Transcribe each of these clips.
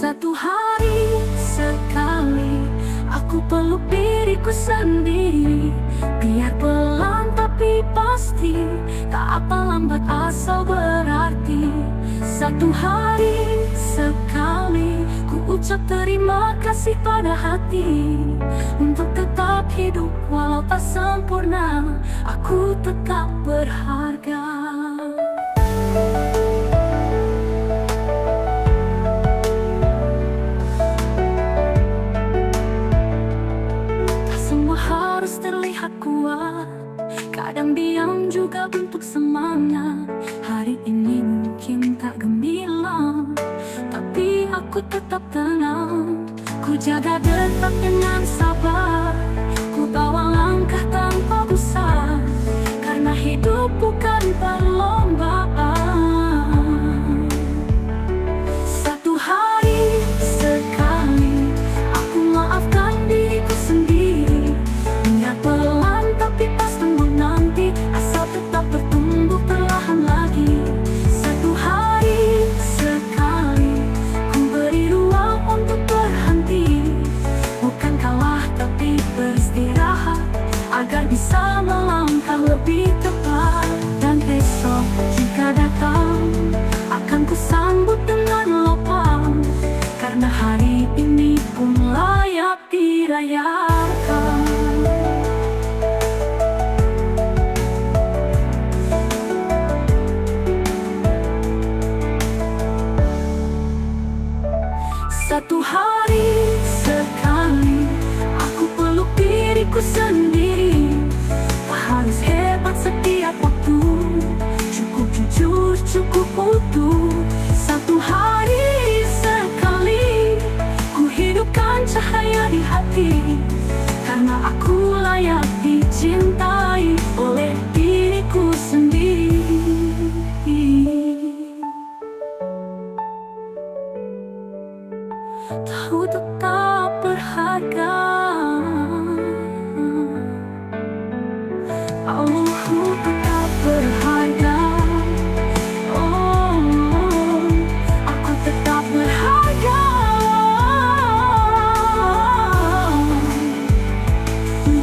Satu hari sekali aku peluk diriku sendiri. Biar pelan tapi pasti, tak apa lambat asal berarti. Satu hari sekali ku ucap terima kasih pada hati. Untuk tetap hidup walau tak sempurna, aku tetap berharga. Harus terlihat kuat, kadang diam juga bentuk semangat. Hari ini mungkin tak gemilang, tapi aku tetap tenang. Ku jaga detak dengan sabar, ku bawa langkah tanpa gusar. Karena hidup bukan perlombaan. Satu hari sekali aku maafkan diriku sendiri. Pelan tapi pas tumbuh nanti, asal tetap bertumbuh perlahan lagi. Satu hari sekali ku beri ruang untuk berhenti. Bukan kalah tapi beristirahat, agar bisa melangkah lebih tepat. Dan besok jika datang, akan ku sambut dengan lapang. Karena hari ini pun layak dirayakan. Satu hari sekali aku peluk diriku sendiri. Tak harus hebat setiap waktu, cukup jujur, cukup utuh. Satu hari sekali ku hidupkan cahaya di hati. Karena aku layak dicintai oleh diriku sendiri. Tahu tetap berharga. Aku tetap berharga. Oh, aku tetap berharga.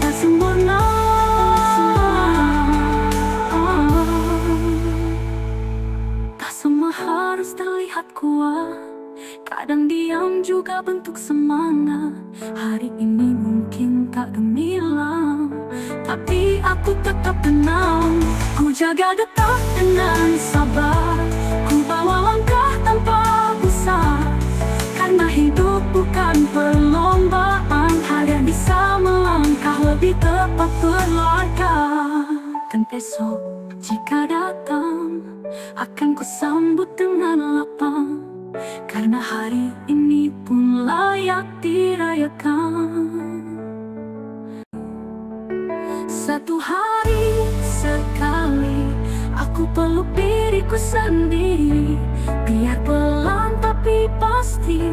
Tak sempurna, tak semua harus terlihat kuat. Kadang diam juga bentuk semangat. Hari ini mungkin tak gemilang, tapi aku tetap tenang. Ku jaga detak dengan sabar, ku bawa langkah tanpa gusar. Karena hidup bukan perlombaan, hanya bisa melangkah lebih tepat berlagak. Dan besok jika datang, akan ku sambut dengan lapang. Karena hari ini pun layak dirayakan. Satu hari sekali aku peluk diriku sendiri. Biar pelan tapi pasti,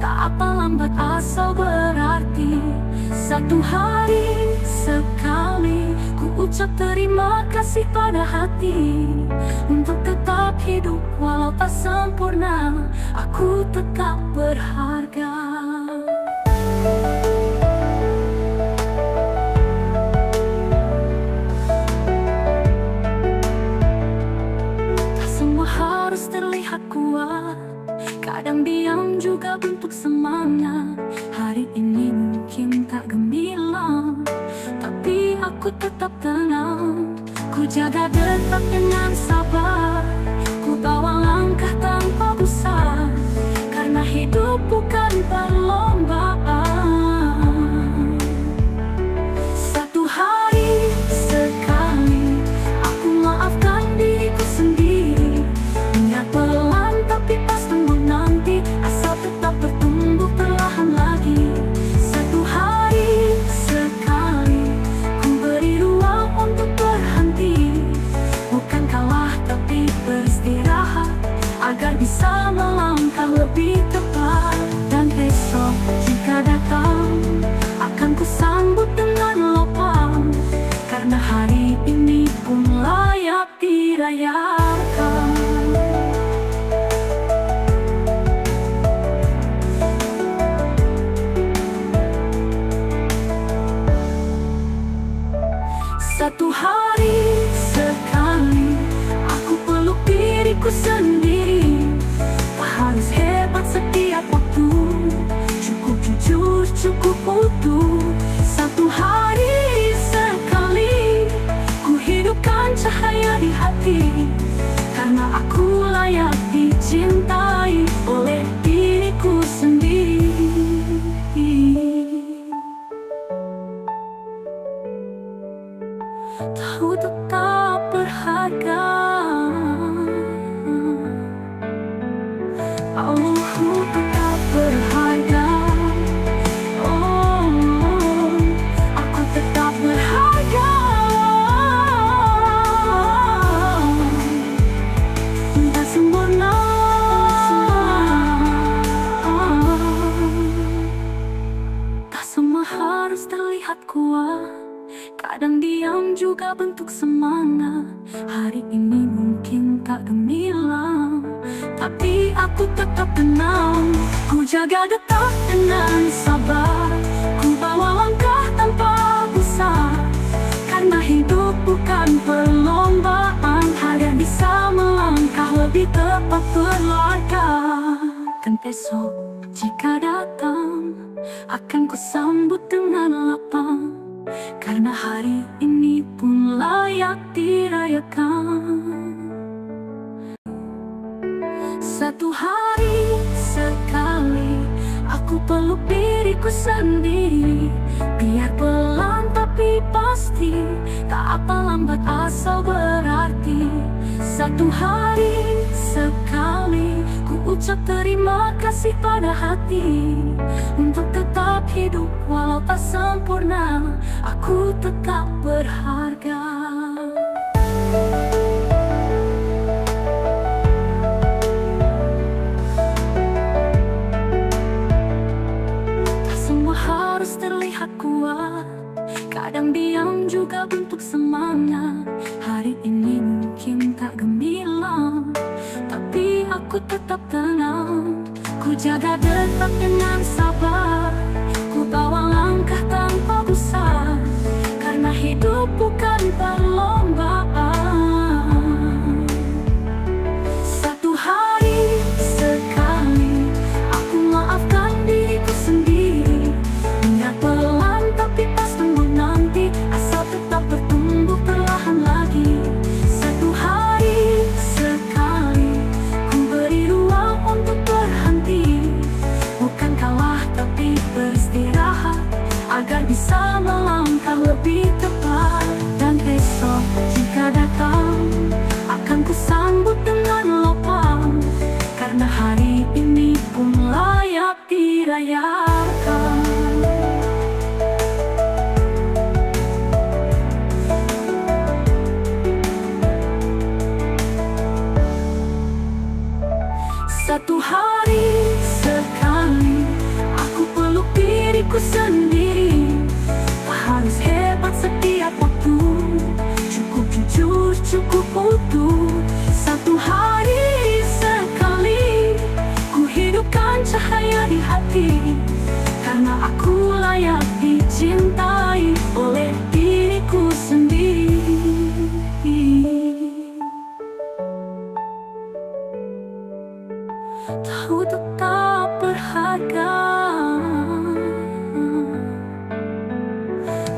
tak apa lambat asal berarti. Satu hari sekali ku ucap terima kasih pada hati. Untuk tetap hidup walau tak sempurna, aku tetap berharga. Tak semua harus terlihat kuat, kadang diam juga bentuk semangat. Hari ini mungkin tak gemilang, tapi aku tetap tenang. Ku jaga detak dengan sabar, ku bawa langkah tanpa gusar. Karena hidup bukan perlombaan. Satu hari sekali aku maafkan diriku sendiri. Biar pelan tapi pas tumbuh nanti, asal tetap bertumbuh perlahan lagi. Satu hari sekali ku beri ruang untuk berhenti. Bukan kalah tapi beristirahat, agar bisa melangkah lebih tepat. Dan besok jika datang, akan ku sambut dengan lapang. Karena hari ini pun layak dirayakan. Aku tetap berharga. Oh, aku tetap berharga. Tak sempurna, tak semua harus terlihat kuat. Kadang diam juga bentuk semangat. Hari ini mungkin tak gemilang, tapi aku tetap tenang. Ku jaga detak dengan sabar. Ku bawa langkah tanpa pusat. Karena hidup bukan perlombaan, hanya bisa melangkah lebih tepat berlangkah. Dan esok jika datang, akan ku sambut dengan lapang. Karena hari ini pun layak dirayakan. Satu hari sekali, aku peluk diriku sendiri. Biar pelan tapi pasti, tak apa lambat asal berarti. Satu hari sekali, ku ucap terima kasih pada hati. Untuk tetap hidup walau tak sempurna, aku tetap berharga. Tak semua harus terlihat kuat. Kadang diam juga bentuk semangat. Hari ini mungkin tak gemilang, tapi aku tetap tenang. Ku jaga detak dengan sabar. Ku bawa langkah tanpa pusat. Karena hidup bukan perlombaan. Satu hari sekali, aku maafkan diriku sendiri. Biar pelan tapi pas tumbuh nanti, asal tetap bertumbuh perlahan lagi. Satu hari sekali, ku beri ruang untuk berhenti. Bukan kalah tapi beristirahat, agar bisa melangkah lebih tepat. Dan esok jika datang, akan ku sambut dengan lapang. Karena hari ini pun layak dirayakan. Satu hari sekali, aku peluk diriku sendiri. Tak harus hebat setiap waktu, cukup jujur, cukup utuh. Satu hari sekali, ku hidupkan cahaya di hati. Karena aku layak dicintai oleh diriku sendiri. Tahu tetap berharga.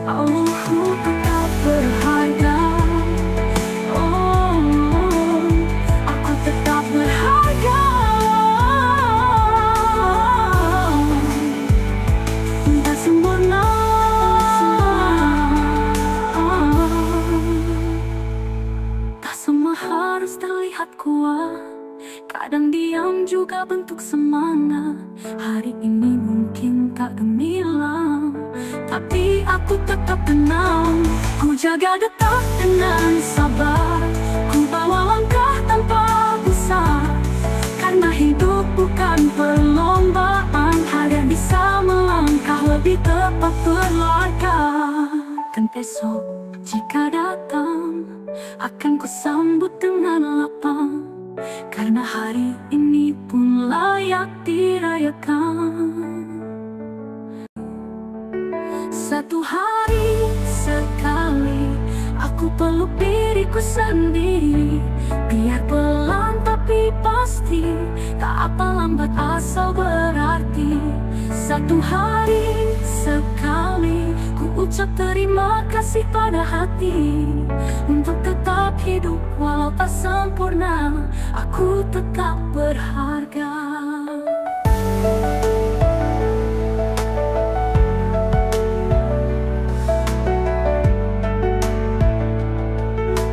Aku tetap berharga. Oh, aku tetap berharga. Tak sempurna, tak semua harus terlihat kuat. Kadang diam juga bentuk semangat. Hari ini mungkin tak gemilang, tapi aku tetap tenang. Ku jaga detak dengan sabar. Ku bawa langkah tanpa pusat. Karena hidup bukan perlombaan, hanya bisa melangkah lebih tepat berlangkah. Dan esok jika datang, akan ku sambut dengan lapang. Karena hari ini pun layak dirayakan. Satu hari sekali, aku peluk diriku sendiri. Biar pelan tapi pasti, tak apa lambat asal berarti. Satu hari sekali, ku ucap terima kasih pada hati. Untuk tetap hidup walau tak sempurna, aku tetap berharga.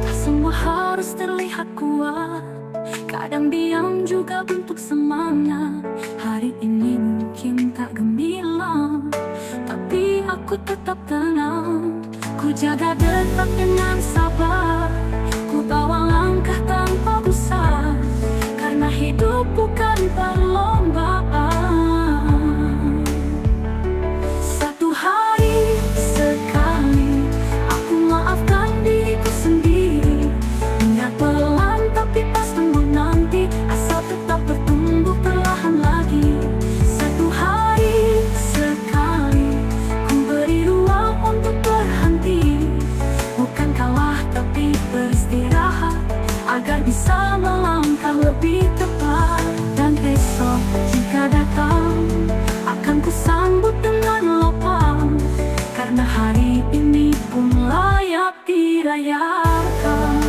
Tak semua harus terlihat kuat. Kadang diam juga bentuk semangat. jaga detak dengan sabar, ku bawa langkah tanpa gusar, karena hidup bukan perlombaan. Satu hari sekali aku maafkan diriku sendiri, niat pelan tapi pas tumbuh nanti, asal tetap bertumbuh perlahan lagi. Satu hari sekali ku beri ruang untuk berhenti, bukan kalah tapi beristirahat, agar bisa melangkah lebih tepat. Dan besok jika datang, akan ku sambut dengan lapang, karena hari ini pun layak dirayakan.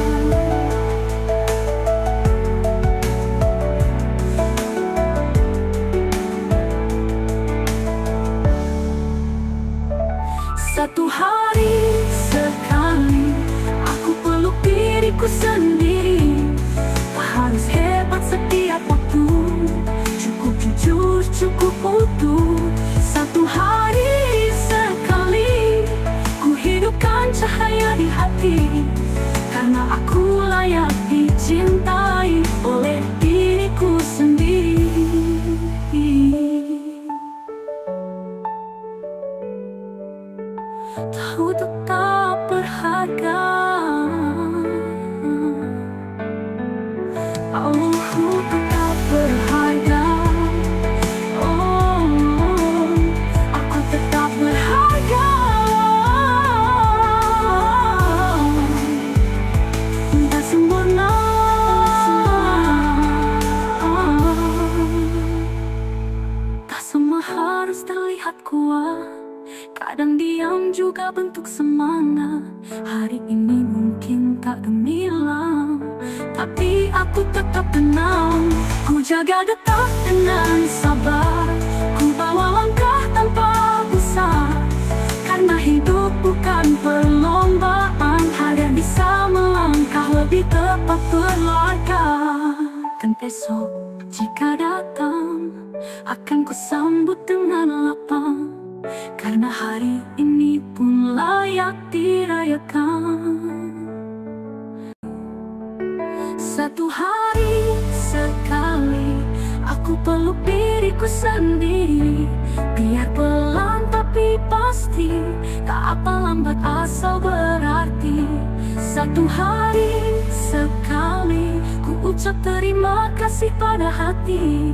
Satu hari sekali aku peluk diriku sendiri, tak harus hebat setiap waktu, cukup jujur, cukup utuh. Satu hari sekali ku hidupkan cahaya di hati, karena aku layak dicintai oleh diriku sendiri. Tahu tetap berharga, aku tetap berharga. Oh, aku tetap berharga. Tak sempurna, tak semua harus terlihat kuat, kadang diam juga bentuk semangat. Hari ini mungkin tak gemilang, tapi aku tetap tenang. Ku jaga detak dengan sabar, ku bawa langkah tanpa gusar, karena hidup bukan perlombaan, agar bisa melangkah lebih tepat berlagak. Dan besok jika datang, akan ku sambut dengan lapang, karena hari ini pun layak dirayakan. Satu hari sekali aku peluk diriku sendiri, biar pelan tapi pasti, tak apa lambat asal berarti. Satu hari sekali ku ucap terima kasih pada hati,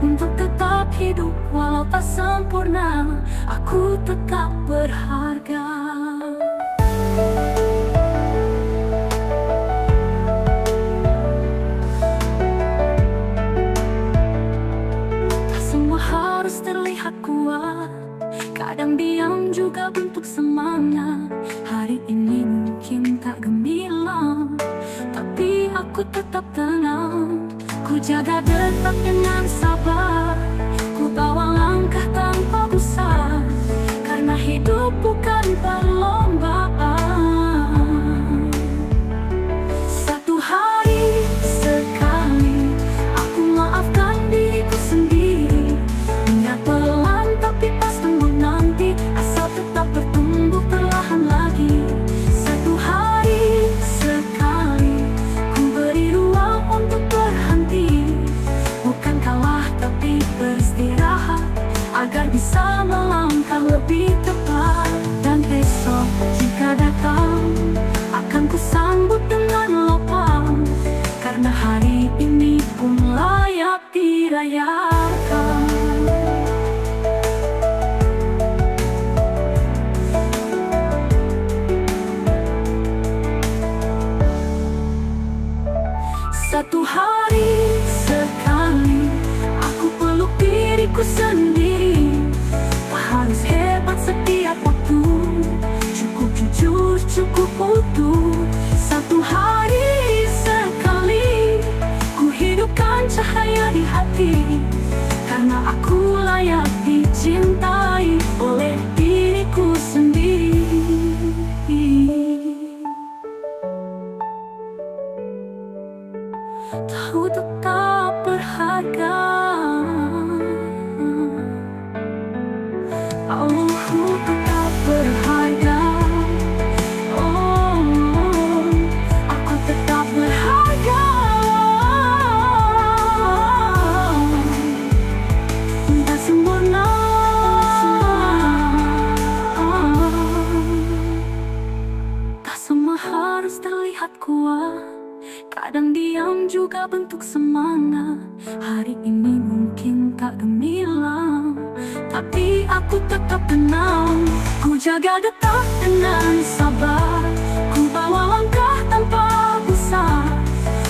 untuk tetap hidup walau tak sempurna, aku tetap berharga. Tak semua harus terlihat kuat, kadang diam juga bentuk semangat. Hari ini mungkin tak gemilang, tapi aku tetap tenang. Ku jaga detak dengan sabar, ku bawa langkah tanpa gusar, karena hidup bukan perlombaan. Satu hari sekali aku maafkan diriku sendiri, niat pelan tapi pas tumbuh nanti, asal tetap bertumbuh perlahan lagi. Satu hari sekali ku beri ruang untuk berhenti, bukan kalah tapi beristirahat, agar bisa melangkah lebih tepat. Dan besok jika datang, akan ku sambut dengan lapang, karena hari ini pun layak dirayakan. Satu hari sekali aku peluk diriku sendiri, tak harus hebat setiap waktu, cukup jujur, cukup utuh. Satu hari sekali ku hidupkan cahaya di hati, karena aku layak dicintai oleh diriku sendiri. Tahu juga bentuk semangat. Hari ini mungkin tak gemilang, tapi aku tetap tenang. Ku jaga detak dengan sabar, ku bawa langkah tanpa usah.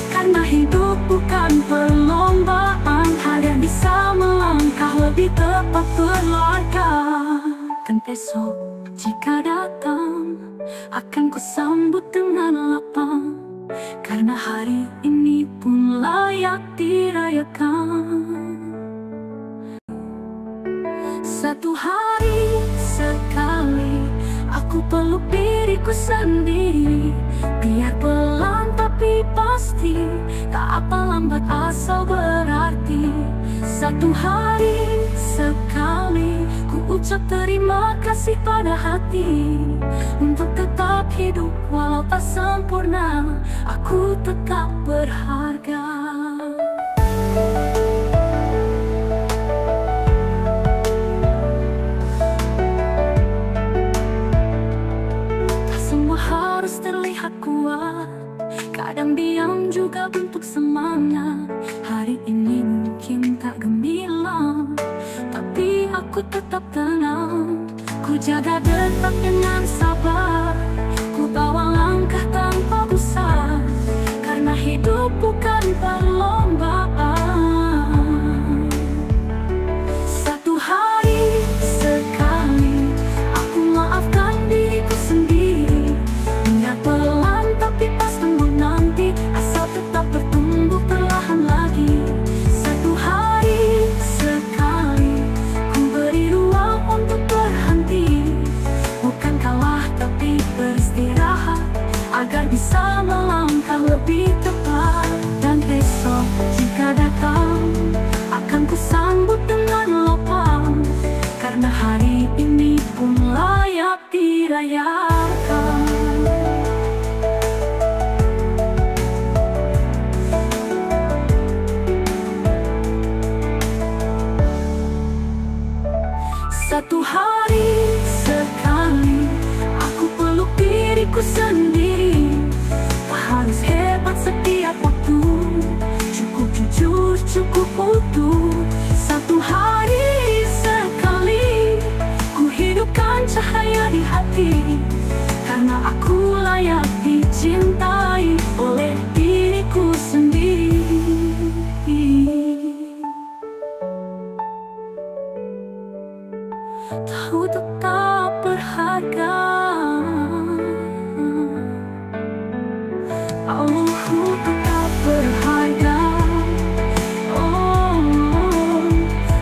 Karena hidup bukan perlombaan, hanya bisa melangkah lebih tepat berlangkah. Dan besok jika datang, akan ku sambut dengan lapang. Karena hari ini pun layak dirayakan. Satu hari sekali, aku peluk diriku sendiri. Biar pelan tapi pasti, tak apa lambat asal berarti. Satu hari sekali, ku ucap terima kasih pada hati. Untuk tetap hidup walau tak sempurna, aku tetap berharga. Tak semua harus terlihat kuat, kadang diam juga bentuk semangat. Hari ini mungkin tak gemilang, tapi aku tetap tenang. Ku jaga detak dengan sabar, ku bawa langkah tanpa usah. Karena hidup bukan perlombaan. Satu hari sekali, aku maafkan diriku sendiri. Biar pelan tapi pas tumbuh nanti, asal tetap bertumbuh perlahan lagi. Satu hari sekali, ku beri ruang untuk berhenti. Bukan kalah tapi beristirahat, agar bisa melangkah lebih tepat. Dan besok jika datang, akan ku sambut dengan lapang. Karena hari ini pun layak dirayakan. Satu hari sekali, aku peluk diriku sendiri. Tak harus hebat setiap waktu, cukup jujur, cukup utuh. Satu hari sekali, ku hidupkan cahaya di hati. Karena aku layak dicintai oleh diriku sendiri. Tahu tetap berharga. Aku tetap berharga. Oh,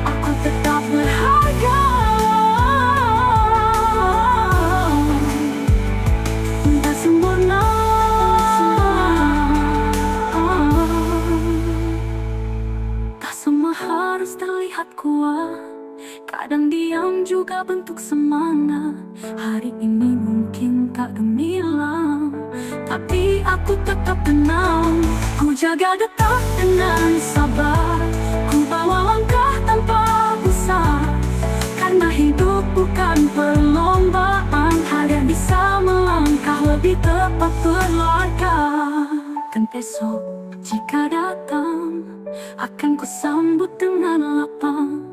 aku tetap berharga. Tak sempurna, tak semua harus terlihat kuat, kadang diam juga bentuk semangat. Hari ini mungkin tak gemilang, tapi aku tetap tenang. Ku jaga detak dengan sabar, ku bawa langkah tanpa usah. Karena hidup bukan perlombaan, hanya bisa melangkah lebih tepat berlangkah. Dan besok jika datang, akan ku sambut dengan lapang.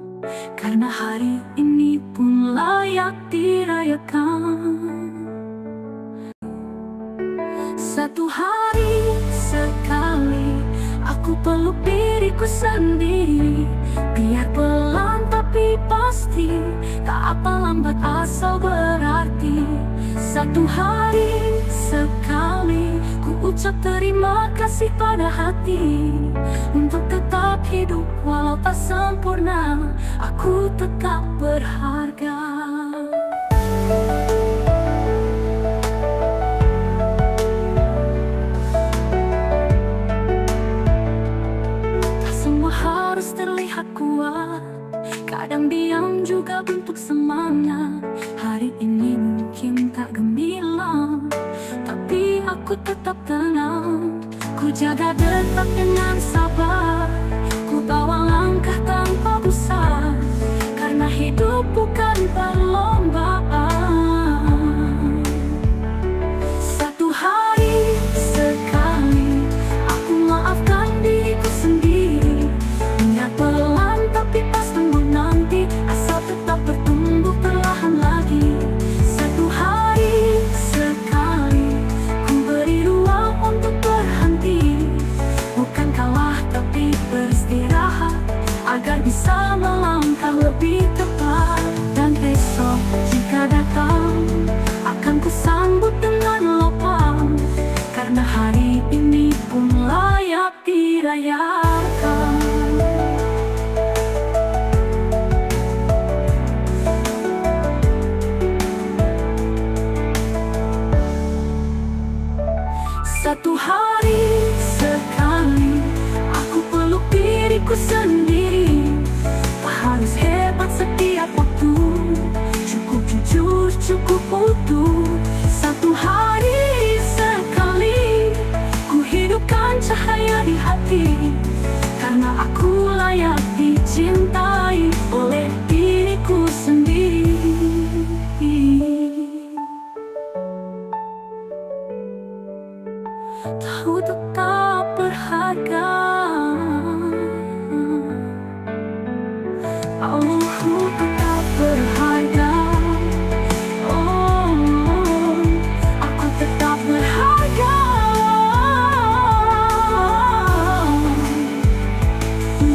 Karena hari ini pun layak dirayakan. Satu hari sekali, aku peluk diriku sendiri. Biar pelan tapi pasti, tak apa lambat asal berarti. Satu hari sekali, ku ucap terima kasih pada hati. Untuk tetap hidup walau tak sempurna, aku tetap berharga. Tak semua harus terlihat kuat, kadang diam juga bentuk semangat. Hari ini mungkin tak gemilang, tapi aku tetap tenang. Ku jaga detak dengan sabar, ku bawa langkah tanpa usah. Karena hidup bukan perlombaan. Satu hari sekali, aku maafkan diri bisa melangkah lebih tepat. Dan esok jika datang, akan kusambut dengan lapang, karena hari ini pun layak dirayakan. Satu hari sekali aku peluk diriku sendiri. Tak harus hebat setiap waktu, cukup jujur, cukup utuh. Satu hari sekali ku hidupkan cahaya di hati, karena aku layak dicintai oleh diriku sendiri. Tahu tetap berharga, aku tetap berharga. Oh, aku tetap berharga.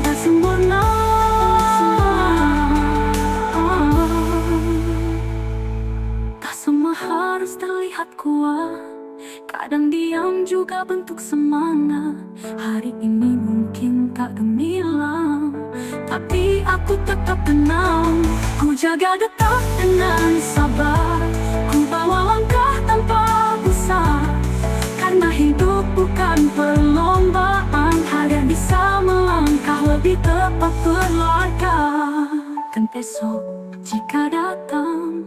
Tak sempurna, tak semua harus terlihat kuat. Kadang diam juga bentuk semangat. Hari ini mungkin tak gemilang, tapi aku tetap tenang. Ku jaga detak dengan sabar, ku bawa langkah tanpa usah. Karena hidup bukan perlombaan, hanya bisa melangkah lebih tepat berlarga. Dan besok jika datang,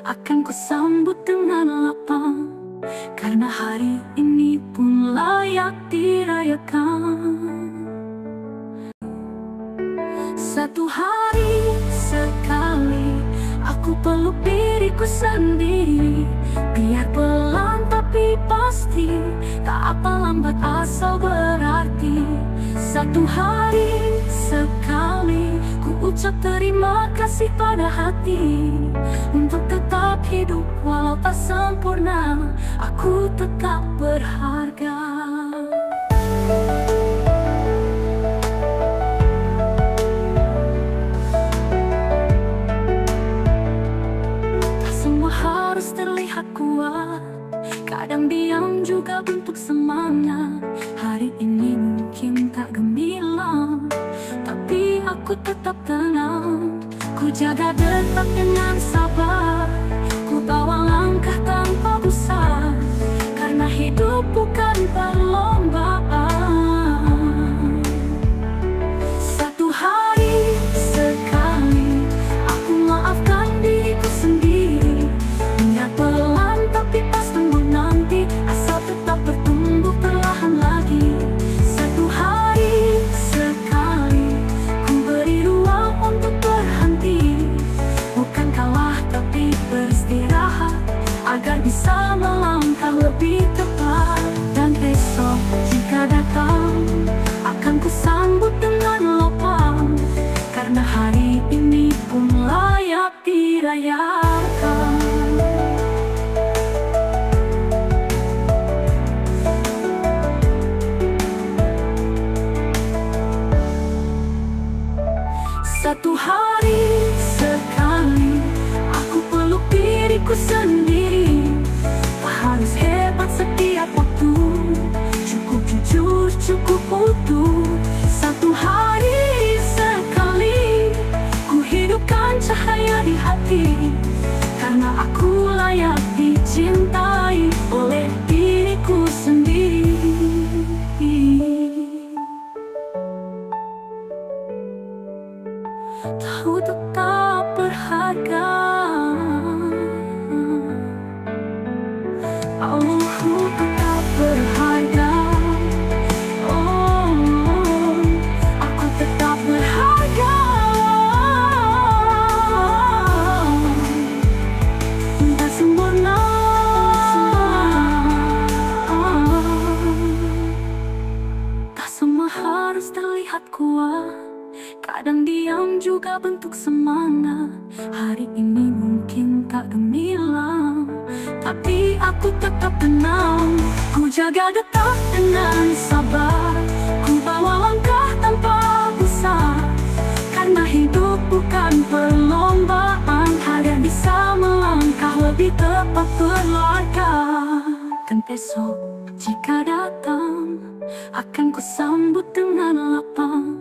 akan ku sambut dengan lapang, karena hari ini pun layak dirayakan. Satu hari sekali aku peluk diriku sendiri. Biar pelan tapi pasti, tak apa lambat asal berarti. Satu hari sekali ku ucap terima kasih pada hati, untuk tetap hidup walau tak sempurna, aku tetap berharga. Tak semua harus terlihat kuat, kadang diam juga bentuk semangat. Hari ini mungkin tak gemilang, tapi aku tetap tenang. Ku jaga detak dengan sabar, ku bawa langkah tanpa usah. Karena hidup bukan perlombaan. Satu hari sekali aku maafkan diriku sendiri. Biar pelan tapi pas tumbuh nanti, asal tetap bertumbuh perlahan lagi. Satu hari sekali ku beri ruang untuk berhenti, bukan kalah tapi beristirahat, agar bisa melangkah lebih tepat. Dan besok jika datang, akan kusambut dengan lapang, karena hari ini pun layak dirayakan. Satu hari sekali aku peluk diriku sendiri. Tak harus hebat setiap waktu, cukup jujur, cukup utuh. Satu hari sekali ku hidupkan cahaya di hati, karena aku layak dicintai oleh diriku sendiri. Tahu tetap berharga, aku tetap berharga. Oh, aku tetap berharga. Tak sempurna, tak semua harus terlihat kuat. Kadang diam juga bentuk semangat. Hari ini mungkin tak gemilang, tapi aku tetap tenang. Ku jaga detak dengan sabar, ku bawa langkah tanpa usah. Karena hidup hidup bukan perlombaan, hanya bisa melangkah lebih tepat berlaga. Dan besok jika datang, akan ku sambut dengan lapang,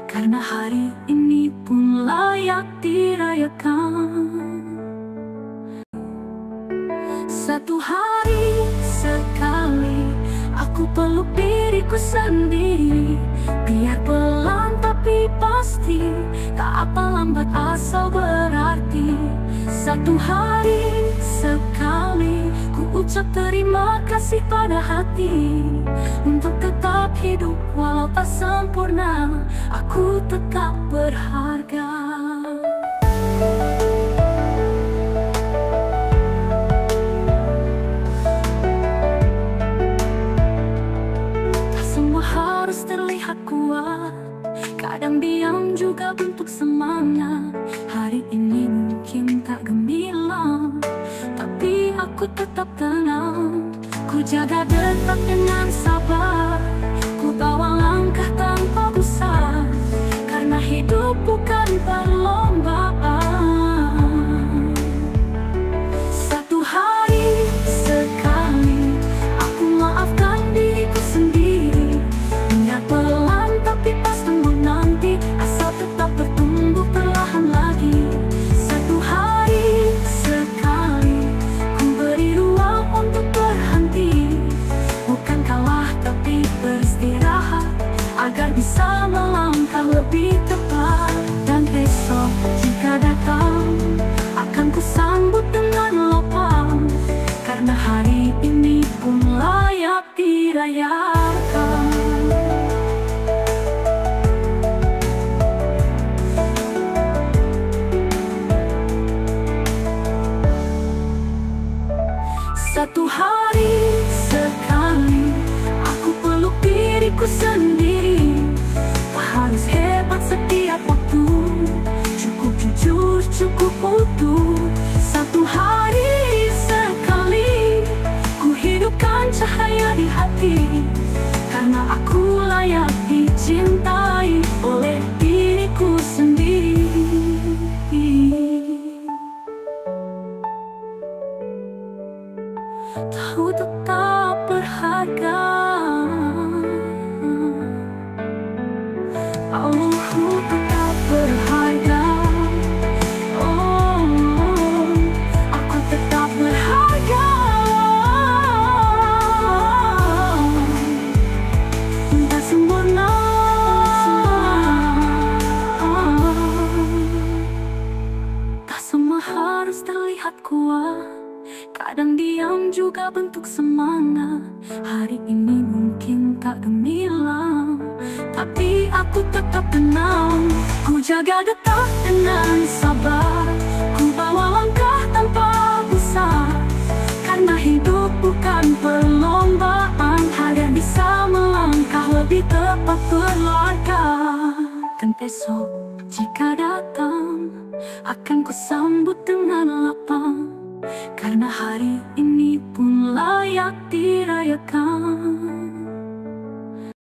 karena hari ini pun layak dirayakan. Satu hari sekali aku peluk diriku sendiri, biar pelan tapi pasti, tak apa lambat asal berarti. Satu hari sekali ku ucap terima kasih pada hati, untuk tetap hidup walau tak sempurna, aku tetap berharga. Harus terlihat kuat, kadang diam juga bentuk semangat. Hari ini mungkin tak gemilang, tapi aku tetap tenang. Ku jaga detak dengan sabar, ku bawa langkah tanpa gusar, karena hidup bukan perlombaan. Satu hari sekali aku maafkan diriku sendiri, pelan tapi pas tumbuh nanti, asal tetap bertumbuh perlahan lagi. Satu hari sekali ku beri ruang untuk berhenti, bukan kalah tapi beristirahat, agar bisa melangkah lebih tepat. Dan besok jika datang, akan ku sambut dengan lapang, karena hari ini pun layak dirayakan. Satu hari sekali aku peluk diriku sendiri, tak harus hebat setiap waktu, cukup jujur, cukup utuh. Satu hari sekali ku hidupkan cahaya di hati, karena aku layak dicintai oleh diriku sendiri. Tahu tetap berharga. Aku tetap berharga. Oh, aku tetap berharga. Tak sempurna, tak semua harus terlihat kuat, kadang diam juga bentuk semangat. Hari ini mungkin tak gemilang, tapi aku tetap tenang. Ku jaga detak dengan sabar, ku bawa langkah tanpa gusar, karena hidup bukan perlombaan, hanya bisa melangkah lebih tepat berlaga. Dan besok jika datang, akan ku sambut dengan lapang, karena hari ini pun layak dirayakan.